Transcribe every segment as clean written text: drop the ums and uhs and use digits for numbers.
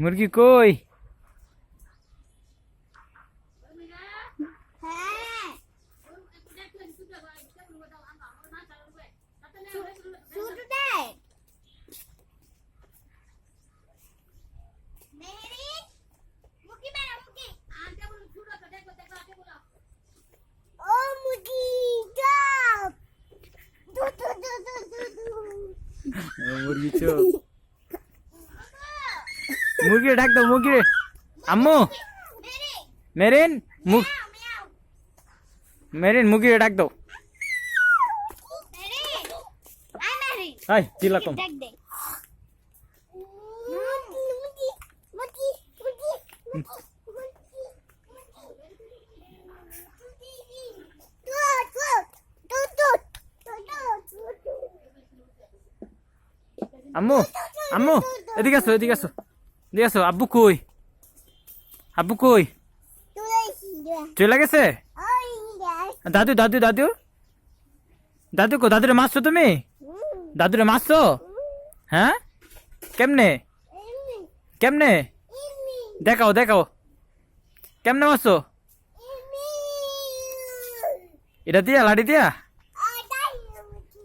মুরগি কই? মুরগি চোখ। মুরগি ডাক দাও, মুরগি। আম্মু মেরিন, মেরিন মুরগি ডাক দাও। হাই চিল্লা কম। আম্মু আম্মু এদিকে আসো, এদিকে আসো, এদিকে আসো। আব্বু কই? আব্বু কই? চলে গেছে? দাদু দাদু দাদু দাদু কো? দাদুরে মারছো তুমি? দাদুরে মারছো? হ্যাঁ কেমনে? কেমনে দেখাও, দেখাও কেমনে মারছো? এটা দিয়া, লাঠি দিয়া?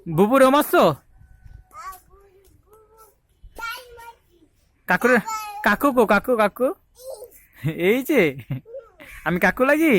বুবুরেও মারছো? কাকুরে, কাকু কো? কাকু কাকু এই যে আমি কাকু লাগি।